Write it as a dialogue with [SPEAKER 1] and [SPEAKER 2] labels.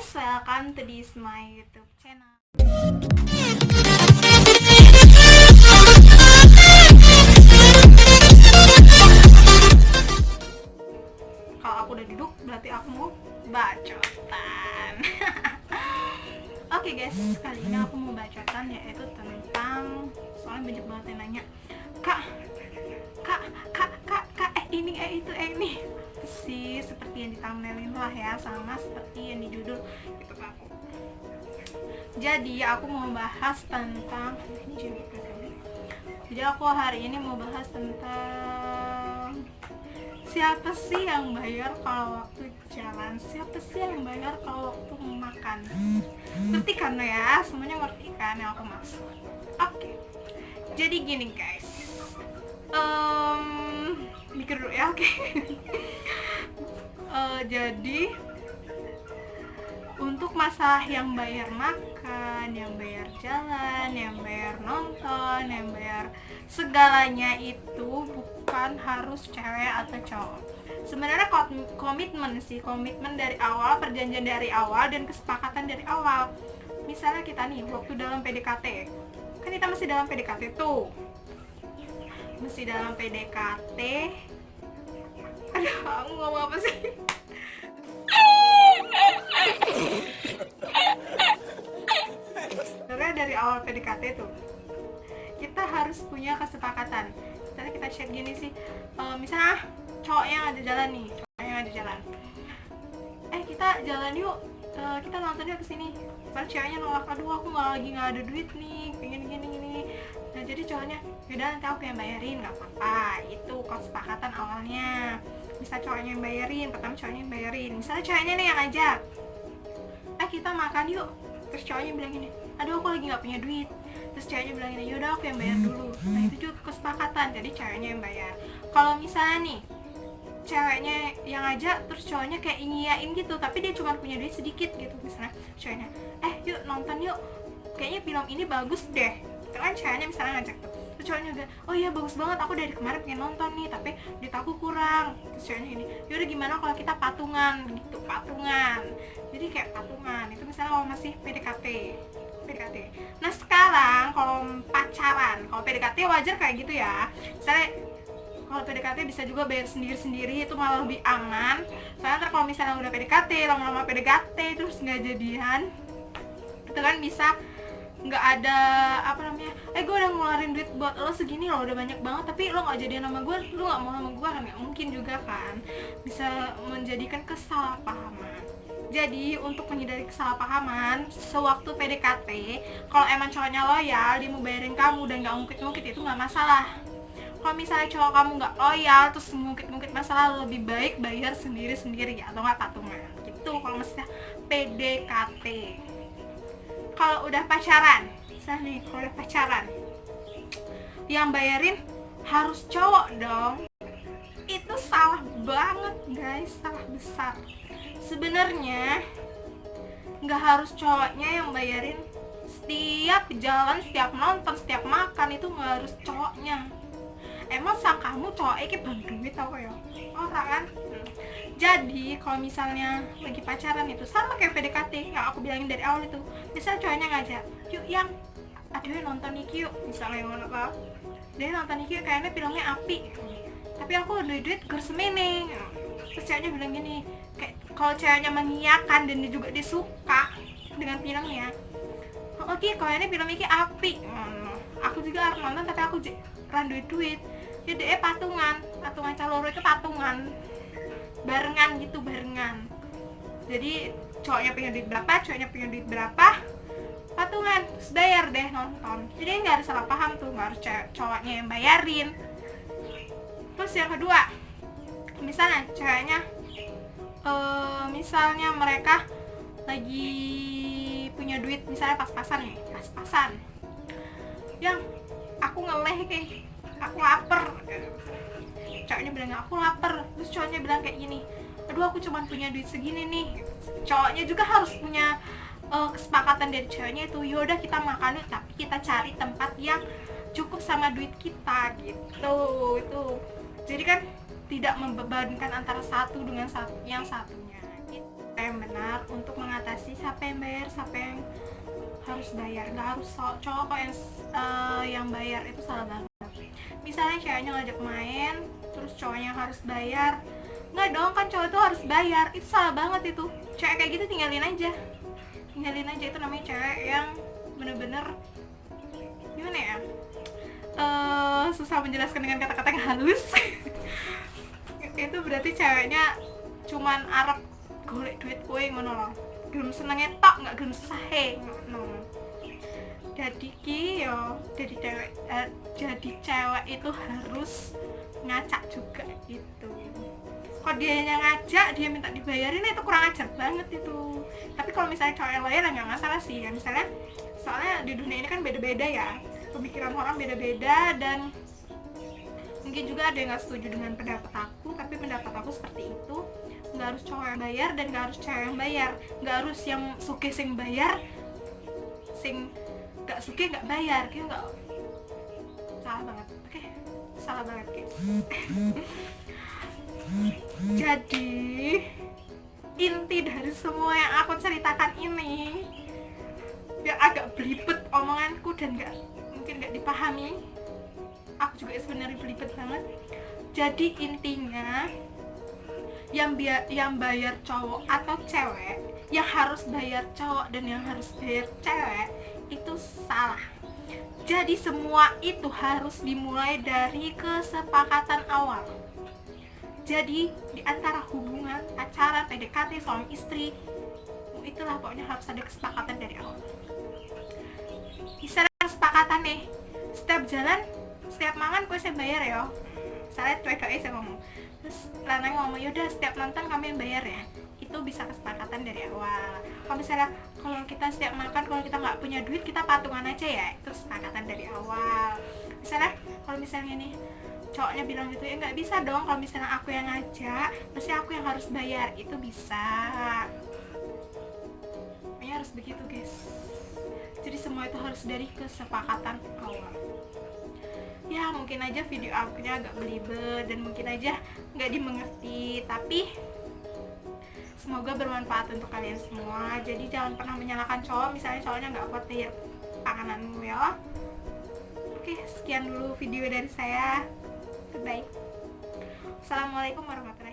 [SPEAKER 1] guys, welcome to this my YouTube channel. Kalau aku udah duduk, berarti aku mau bacotan. Oke guys, kali ini aku mau bacotan yaitu tentang, soalnya banyak banget yang nanya, kak, ini ini sih seperti yang di thumbnailin lah ya, sama seperti yang di judul gitu kan. Jadi aku mau bahas tentang aku hari ini mau bahas tentang siapa sih yang bayar kalau waktu jalan, siapa sih yang bayar kalau waktu makan. Ngerti kan ya, semuanya ngerti kan yang aku maksud. Oke, jadi gini guys, mikir dulu ya. Oke. Jadi untuk masalah yang bayar makan, yang bayar jalan, yang bayar nonton, yang bayar segalanya itu bukan harus cewek atau cowok. Sebenarnya komitmen dari awal, perjanjian dari awal, dan kesepakatan dari awal. Misalnya kita nih waktu dalam PDKT, kan kita masih dalam PDKT tuh, masih dalam PDKT. Aduh, aku ngomong apa sih? Sebenarnya dari awal PDKT tuh kita harus punya kesepakatan. Misalnya kita chat gini sih, misalnya cowoknya ada jalan nih, kita jalan yuk, kita nonton yuk kesini. Misalnya ceweknya nolak, aduh aku nggak ada duit nih, pengen gini. Nah jadi cowoknya, yaudah nanti aku yang bayarin, nggak apa-apa. Itu kesepakatan awalnya. Bisa cowoknya yang bayarin, pertama cowoknya yang bayarin. Misalnya cowoknya nih yang ngajak, kita makan yuk. Terus cowoknya bilang gini, aduh aku lagi nggak punya duit. Terus ceweknya bilang gini, yaudah aku yang bayar dulu. Nah itu juga kesepakatan, jadi ceweknya yang bayar. Kalau misalnya nih ceweknya yang ngajak, terus cowoknya kayak ngiyain gitu, tapi dia cuma punya duit sedikit gitu. Misalnya ceweknya, yuk nonton yuk, kayaknya film ini bagus deh. Itu kan ceweknya misalnya ngajak tuh. Terus cowoknya juga, oh iya bagus banget, aku dari kemarin pengen nonton nih, tapi duit aku kurang. Terus ceweknya gini, yaudah gimana kalau kita patungan gitu, patungan. Jadi kayak patungan, itu misalnya kalau masih PDKT. Nah sekarang kalau pacaran, kalau PDKT wajar kayak gitu ya. Misalnya kalau PDKT bisa juga bayar sendiri-sendiri, itu malah lebih aman. Soalnya ntar kalau misalnya udah PDKT, lama-lama PDKT terus nggak jadian, itu kan bisa nggak ada gue udah ngeluarin duit buat lo segini, lo udah banyak banget, tapi lo nggak jadian sama gue, lo nggak mau sama gue, kan nggak mungkin juga kan. Bisa menjadikan kesalahpahaman. Jadi untuk menghindari kesalahpahaman sewaktu PDKT, kalau emang cowoknya loyal, dia mau bayarin kamu dan nggak ngungkit-ngungkit, itu nggak masalah. Kalau misalnya cowok kamu nggak loyal terus ngungkit-ngungkit masalah, lebih baik bayar sendiri-sendiri ya, atau nggak patungan gitu kalau misalnya PDKT. Kalau udah pacaran, misalnya nih kalau udah pacaran, yang bayarin harus cowok dong. Itu salah banget guys, salah besar. Sebenarnya nggak harus cowoknya yang bayarin setiap jalan, setiap nonton, setiap makan, itu nggak harus cowoknya. Emang sang kamu cowoknya kayak bang duit apa ya? Orang kan? Jadi kalau misalnya lagi pacaran itu sama kayak PDKT yang aku bilangin dari awal itu. Misalnya cowoknya ngajak, yuk yang aduh nonton iki yuk, misalnya apa, dia nonton iki kayaknya filmnya api, tapi aku udah duit gur semene. Terus ceweknya bilang gini, kayak kalau ceweknya mengiyakan dan dia juga disuka dengan filmnya, oke, kalau ini film ini api, aku juga harus nonton, tapi aku ran duit. Jadi patungan caloro itu patungan, barengan. Jadi cowoknya punya duit berapa, cowoknya punya duit berapa, patungan, terus bayar deh nonton. Jadi nggak ada salah paham tuh, nggak harus cowoknya yang bayarin. Terus yang kedua, misalnya ceweknya, misalnya mereka lagi punya duit, misalnya pas-pasan, yang aku ngeleh kayak, aku lapar. Cowoknya bilang aku lapar, terus cowoknya bilang kayak gini, aduh aku cuma punya duit segini nih. Cowoknya juga harus punya kesepakatan dari ceweknya itu, yaudah kita makan yuk, tapi kita cari tempat yang cukup sama duit kita gitu. Itu jadi kan tidak membebankan antara satu dengan yang satunya. Itu yang benar untuk mengatasi siapa yang bayar, siapa yang harus bayar. Nggak harus cowok kok yang bayar, itu salah banget. Misalnya ceweknya ngajak main terus cowoknya harus bayar, nggak dong, kan cowok tuh harus bayar, itu salah banget. Itu cewek kayak gitu tinggalin aja, itu namanya cewek yang bener-bener gimana ya, susah menjelaskan dengan kata-kata yang halus. Itu berarti ceweknya cuman arep golek duit kowe ngono loh, gelem senenge tok, nggak gelem sahe ngono. Jadi jadi cewek itu harus ngacak juga gitu. Kalau dia yang ngajak, dia minta dibayarin, itu kurang ajar banget itu. Tapi kalau misalnya cowok yang loyal nggak masalah sih ya. Misalnya, soalnya di dunia ini kan beda-beda ya, pemikiran orang beda-beda, dan mungkin juga ada yang nggak setuju dengan pendapat aku, tapi pendapat aku seperti itu. Nggak harus cowok yang bayar dan nggak harus cewek yang bayar, nggak harus yang suke sing bayar, sing nggak suke nggak bayar, gitu. Nggak, salah banget. Oke, salah banget guys. Jadi inti dari semua yang aku ceritakan ini, yang agak belibet omonganku dan mungkin nggak dipahami, aku juga sebenarnya belibet banget. Jadi intinya, yang bayar cowok atau cewek, yang harus bayar cowok dan yang harus bayar cewek, itu salah. Jadi semua itu harus dimulai dari kesepakatan awal. Jadi di antara hubungan, pacaran, PDKT, suami istri, itulah pokoknya harus ada kesepakatan dari awal. Misalnya kesepakatan nih, setiap jalan, setiap mangan gue saya bayar ya. Misalnya cuek-cuek saya ngomong, terus lanang ngomong, yaudah setiap nonton kami yang bayar ya. Itu bisa kesepakatan dari awal. Kalau misalnya kalau kita setiap makan, kalau kita nggak punya duit, kita patungan aja ya, itu kesepakatan dari awal. Misalnya kalau misalnya nih cowoknya bilang gitu, ya nggak bisa dong kalau misalnya aku yang ngajak, pasti aku yang harus bayar, itu bisa. Pokoknya harus begitu guys. Jadi semua itu harus dari kesepakatan awal. Ya mungkin aja video akunya agak belibet dan mungkin aja nggak dimengerti, tapi semoga bermanfaat untuk kalian semua. Jadi jangan pernah menyalahkan cowok misalnya cowoknya nggak kuat bayar pangananmu ya. Oke, sekian dulu video dari saya. Goodbye. Assalamualaikum warahmatullahi wabarakatuh.